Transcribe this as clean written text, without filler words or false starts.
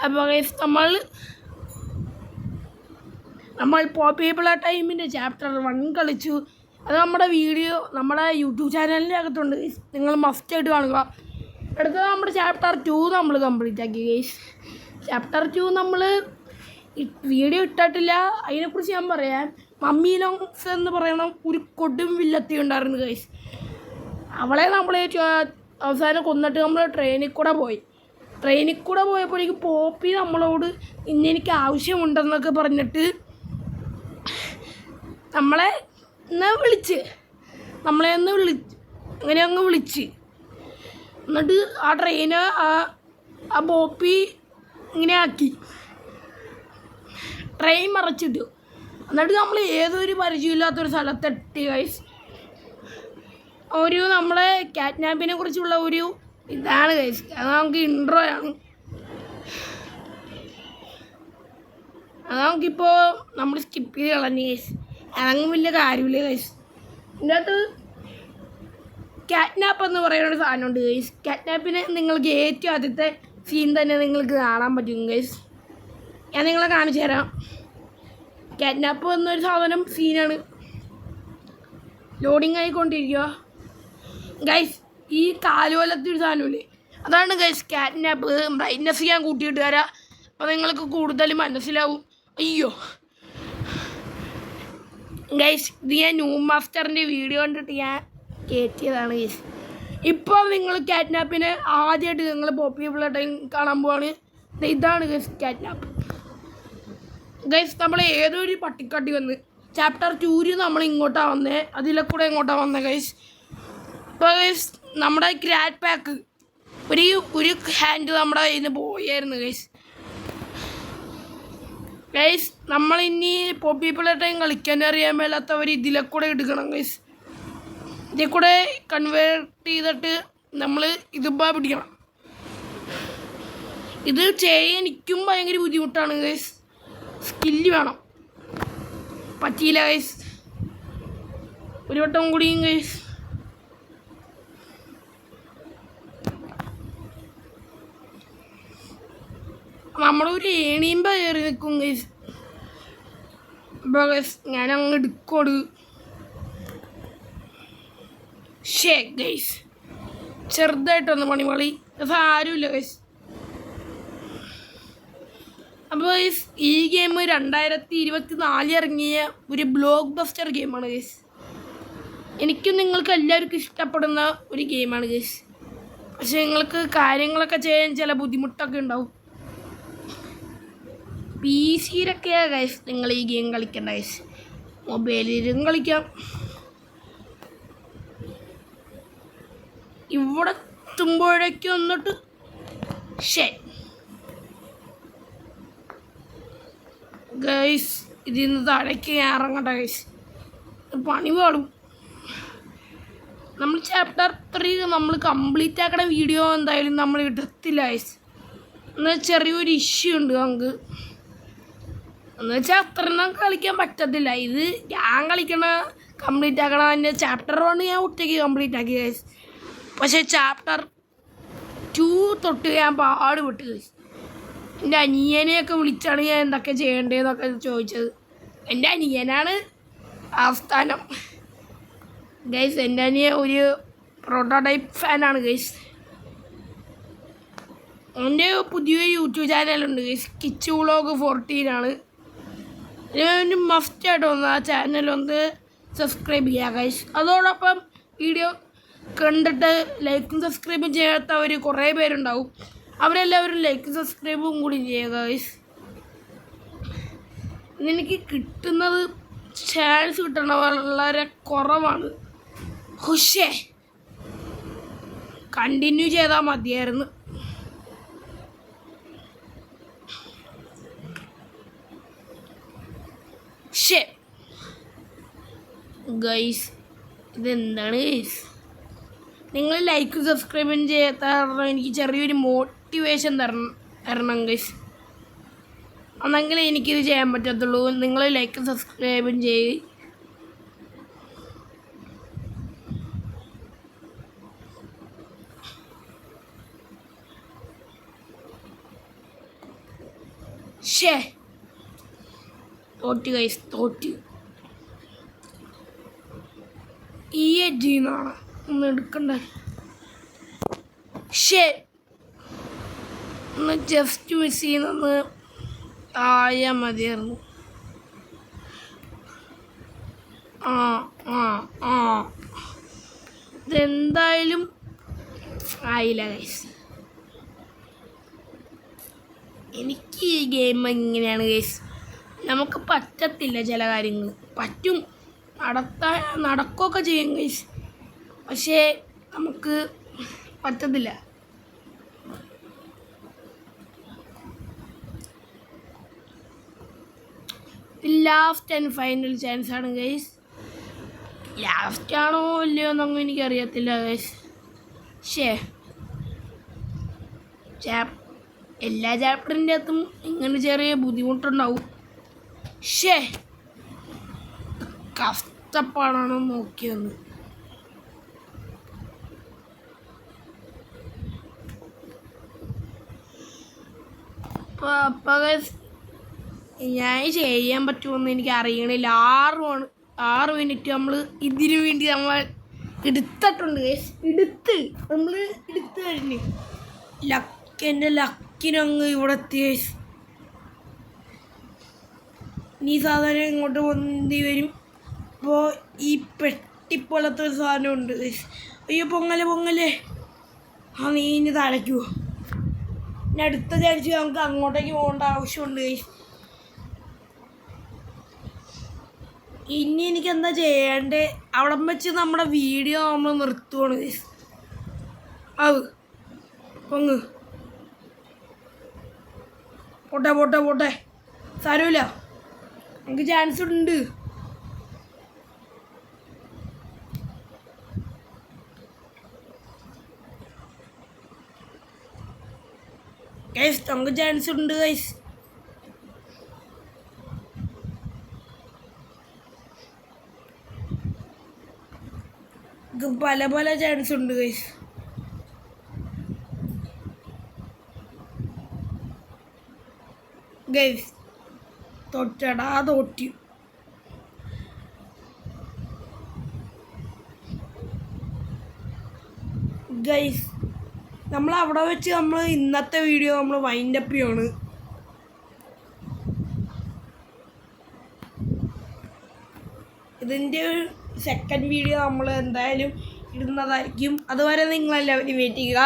അപ്പോൾ ഗൈസ് നമ്മൾ പോപ്പിബിള ടൈമിൻ്റെ ചാപ്റ്റർ 1 കളിച്ചു. അത് നമ്മുടെ വീഡിയോ നമ്മുടെ യൂട്യൂബ് ചാനലിൻ്റെ അകത്തുണ്ട്. നിങ്ങൾ മസ്റ്റായിട്ട് കാണുക. അടുത്തത് നമ്മുടെ ചാപ്റ്റർ 2 നമ്മൾ കംപ്ലീറ്റ് ആക്കി ഗൈസ്. ചാപ്റ്റർ 2 നമ്മൾ വീഡിയോ ഇട്ടിട്ടില്ല. അതിനെക്കുറിച്ച് ഞാൻ പറയാൻ, മമ്മി ലോങ്സ് എന്ന് പറയണ ഒരു കൊടും വില്ലത്തി ഉണ്ടായിരുന്നു ഗൈസ്. അവളെ നമ്മൾ അവസാനം കൊന്നിട്ട് നമ്മൾ ട്രെയിനിൽ കൂടെ പോയപ്പോഴേക്ക് പോപ്പി നമ്മളോട് ഇന്നെനിക്ക് ആവശ്യമുണ്ടെന്നൊക്കെ പറഞ്ഞിട്ട് നമ്മളെ ഒന്ന് വിളിച്ച് എന്നിട്ട് ആ ട്രെയിന് ആ പോപ്പി ഇങ്ങനെ ആക്കി ട്രെയിൻ മറച്ചിട്ടു. എന്നിട്ട് നമ്മൾ ഏതൊരു പരിചയമില്ലാത്തൊരു സ്ഥലത്തെത്തി ഗൈസ്. നമ്മളെ കാറ്റ്നാപ്പിനെ കുറിച്ചുള്ള ഒരു ഇതാണ് ഗൈസ്. അത് നമുക്ക് ഇൻട്രോ ആണ്. അത് നമുക്കിപ്പോൾ നമ്മൾ സ്കിപ്പ് ചെയ്ത് കളഞ്ഞു ഗൈസ്. അതങ്ങ് വലിയ കാര്യമില്ല ഗൈസ്. ഇതിൻ്റെ അകത്ത് കാറ്റ്നാപ്പ് എന്ന് പറയുന്ന ഒരു സാധനമുണ്ട് ഗൈസ്. കാറ്റ്നാപ്പിനെ നിങ്ങൾക്ക് ഏറ്റവും ആദ്യത്തെ സീൻ തന്നെ നിങ്ങൾക്ക് കാണാൻ പറ്റും ഗൈസ്. ഞാൻ നിങ്ങളെ കാണിച്ചു തരാം. കാറ്റ്നാപ്പ് എന്നൊരു സാധനം സീനാണ്. ലോഡിങ് ആയിക്കൊണ്ടിരിക്കുക ഗൈസ്. ഈ കാലുകൊലത്തൊരു സാധനമില്ലേ, അതാണ് ഗൈസ് കാറ്റ്നാപ്പ്. ബ്രൈറ്റ്നസ് ഞാൻ കൂട്ടിയിട്ട് തരാം, അപ്പോൾ നിങ്ങൾക്ക് കൂടുതൽ മനസ്സിലാവും. അയ്യോ ഗൈസ്, ഇത് ഞാൻ ന്യൂ മാസ്റ്ററിൻ്റെ വീഡിയോ കണ്ടിട്ട് ഞാൻ കയറ്റിയതാണ് ഗൈസ്. ഇപ്പോൾ നിങ്ങൾ കാറ്റ്നാപ്പിനെ ആദ്യമായിട്ട് നിങ്ങൾ പോപ്പിബിള ടൈം കാണാൻ പോവാണ്. ഇതാണ് ഗൈസ് കാറ്റ്നാപ്പ്. ഗൈസ് നമ്മൾ ഏതൊരു പട്ടിക്കാട്ടി വന്ന് ചാപ്റ്റർ 2 നമ്മൾ ഇങ്ങോട്ടാണ് വന്നത്, അതിലെ കൂടെ ഇങ്ങോട്ടാണ് വന്നത് ഗൈസ്. ഇപ്പോൾ ഗൈസ് നമ്മുടെ ക്രാറ്റ് പാക്ക് ഒരു ഹാൻഡ് നമ്മുടെ കയ്യിൽ നിന്ന് പോയായിരുന്നു ഗൈസ്. ഗൈസ് നമ്മളിനി പോപ്പിബിള ടൈം കളിക്കാൻ അറിയാൻ മേലാത്തവർ ഇതിലെ കൂടെ എടുക്കണം ഗൈസ്. ഇതിൽ കൂടെ കൺവേർട്ട് ചെയ്തിട്ട് നമ്മൾ ഇതിപ്പോൾ പിടിക്കണം. ഇത് ചെയ്യാൻ എനിക്കും ഭയങ്കര ബുദ്ധിമുട്ടാണ് ഗൈസ്. സ്കില്ല് വേണം. പറ്റിയില്ല ഗൈസ്. ഒരു വട്ടം കൂടിയും ഗൈസ്. നമ്മളൊരു ഏണിയുമ്പോൾ കയറി നിൽക്കും ഗൈസ്. അപ്പോൾ ഗൈസ് ഞാനങ്ങ് എടുക്കോട് ഗൈസ്. ചെറുതായിട്ടൊന്ന് പണിപളി, സാരമില്ല ഗൈസ്. അപ്പോൾ ഗൈസ് ഈ ഗെയിം 2024 ഇറങ്ങിയ ഒരു ബ്ലോക്ക് ബസ്റ്റർ ഗെയിമാണ് ഗൈസ്. എനിക്കും നിങ്ങൾക്ക് എല്ലാവർക്കും ഇഷ്ടപ്പെടുന്ന ഒരു ഗെയിമാണ് ഗൈസ്. പക്ഷേ നിങ്ങൾക്ക് കാര്യങ്ങളൊക്കെ ചെയ്യാൻ ചില ബുദ്ധിമുട്ടൊക്കെ ഉണ്ടാവും. PC യിലൊക്കെയാണ് ഗൈസ് നിങ്ങൾ ഈ ഗെയിം കളിക്കേണ്ട ഗൈസ്. മൊബൈലിലും കളിക്കാം. ഇവിടെ എത്തുമ്പോഴേക്കും വന്നിട്ട് ഗൈസ് ഇതിൽ നിന്ന് താഴേക്ക് ഞാൻ ഇറങ്ങട്ടെ ഗൈസ്. പണി പാടും. നമ്മൾ ചാപ്റ്റർ 3 നമ്മൾ കംപ്ലീറ്റ് ആക്കണ വീഡിയോ എന്തായാലും നമ്മൾ ഇടത്തില്ല ഗൈസ്. എന്നാൽ ചെറിയൊരു ഇഷ്യൂ ഉണ്ട് നമുക്ക്. എന്ന് വെച്ചാൽ അത്രയൊന്നും കളിക്കാൻ പറ്റത്തില്ല. ഇത് ഞാൻ കംപ്ലീറ്റ് ആക്കണ എൻ്റെ ചാപ്റ്റർ 1 ഞാൻ ഒറ്റയ്ക്ക് കംപ്ലീറ്റ് ആക്കി ഗൈസ്. പക്ഷേ ചാപ്റ്റർ 2 തൊട്ട് ഞാൻ പാടുപെട്ട് ഗൈസ്. എൻ്റെ അനിയനെയൊക്കെ വിളിച്ചാണ് ഞാൻ എന്തൊക്കെ ചെയ്യേണ്ടതെന്നൊക്കെ ചോദിച്ചത്. എൻ്റെ അനിയനാണ് ആസ്ഥാനം ഗൈസ്. എൻ്റെ അനിയൻ ഒരു പ്രോട്ടോടൈപ്പ് ഫാനാണ് ഗൈസ്. എൻ്റെ പുതിയ യൂട്യൂബ് ചാനലുണ്ട് ഗൈസ്. കിച്ചു വ്ളോഗ് 14 ആണ്. ഞാൻ മസ്റ്റായിട്ടൊന്ന് ആ ചാനലൊന്ന് സബ്സ്ക്രൈബ് ചെയ്യുക ഗൈസ്. അതോടൊപ്പം വീഡിയോ കണ്ടിട്ട് ലൈക്കും സബ്സ്ക്രൈബും ചെയ്യാത്തവർ കുറേ പേരുണ്ടാവും. അവരെല്ലാവരും ലൈക്കും സബ്സ്ക്രൈബും കൂടി ചെയ്യുക ഗൈസ്. എനിക്ക് കിട്ടുന്നത് ചാൻസ് കിട്ടണ വളരെ കുറവാണ്. പക്ഷേ കണ്ടിന്യൂ ചെയ്താൽ മതിയായിരുന്നു. ഗൈസ് ഇതെന്താണ് ഗൈസ്? നിങ്ങൾ ലൈക്കും സബ്സ്ക്രൈബും ചെയ്യാത്ത കാരണം എനിക്ക് ചെറിയൊരു മോട്ടിവേഷൻ തരണം ഗൈസ്. അന്നെങ്കിലേ എനിക്കിത് ചെയ്യാൻ പറ്റത്തുള്ളൂ. നിങ്ങൾ ലൈക്കും സബ്സ്ക്രൈബും ചെയ്യും. ഷേ തോറ്റ് ഗൈസ്, തോറ്റ്. ഈ എഡ്ജിന്നാണ് ഒന്ന് എടുക്കണ്ട. ഷേ ഒന്ന് ജസ്റ്റ് മിസ് ചെയ്യുന്നൊന്ന് ആയാൽ മതിയായിരുന്നു. ആ ആ ആ ഇതെന്തായാലും ആയില്ല ഗൈസ്. എനിക്ക് ഈ ഗെയിം ഇങ്ങനെയാണ് ഗൈസ്, നമുക്ക് പറ്റത്തില്ല ചില കാര്യങ്ങൾ. പറ്റും, നടക്കുകയൊക്കെ ചെയ്യും ഗൈസ്, പക്ഷേ നമുക്ക് പറ്റത്തില്ല. ലാസ്റ്റ് ആൻഡ് ഫൈനൽ ചാൻസ് ആണ് ഗൈസ്. ലാസ്റ്റ് ആണോ ഇല്ലയോ എന്നൊന്നും എനിക്കറിയത്തില്ല ഗൈസ്. ഷേ എല്ലാ ചാപ്റ്ററിൻ്റെ അകത്തും ഇങ്ങനെ ചെറിയ ബുദ്ധിമുട്ടുണ്ടാവും. ഷേ കഷ്ടപ്പാടാണ് നോക്കിയെന്ന്. അപ്പോൾ ഞാൻ ചെയ്യാൻ പറ്റുമെന്ന് എനിക്ക് അറിയണില്ല. 6 മിനിറ്റ് നമ്മൾ ഇതിനു വേണ്ടി നമ്മൾ എടുത്തിട്ടുണ്ട് ഗൈസ്. നമ്മൾ എടുത്ത് കഴിഞ്ഞ് എൻ്റെ ലക്കിനങ്ങ് ഇവിടെ എത്തി ഗൈസ്. ഇനി സാധാരണ ഇങ്ങോട്ട് പൊന്തി വരും. അപ്പോൾ ഈ പെട്ടിപ്പോലത്തെ ഒരു സാധനമുണ്ട് ഗൈസ്. അയ്യോ പൊങ്ങലേ. ആ നീ ഇനി തലയ്ക്കുമോ? ഇനി അടുത്ത ചാൻസ് നമുക്ക് അങ്ങോട്ടേക്ക് പോകേണ്ട ആവശ്യമുണ്ട് ഗൈസ്. ഇനി എനിക്കെന്താ ചെയ്യേണ്ടത്? അവിടെ വെച്ച് നമ്മുടെ വീഡിയോ നമ്മൾ നിർത്തുവാണ് ഗൈസ്. പൊങ്ങ് പോട്ടെ സാരമില്ല, നമുക്ക് ചാൻസ് ഉണ്ട്. ഗൈസ് നമുക്ക് ചാൻസ് ഉണ്ട് ഗൈസ്. പല ചാൻസ് ഉണ്ട് ഗൈസ്. ഗൈസ് തോറ്റി. ഗൈസ് നമ്മൾ അവിടെ വെച്ച് നമ്മൾ ഇന്നത്തെ വീഡിയോ നമ്മൾ വൈൻഡപ്പ് ചെയ്യാണ്. ഇതിൻ്റെ സെക്കൻഡ് വീഡിയോ നമ്മൾ എന്തായാലും ഇടുന്നതായിരിക്കും. അതുവരെ നിങ്ങളെല്ലാവരും വെയിറ്റ് ചെയ്യുക.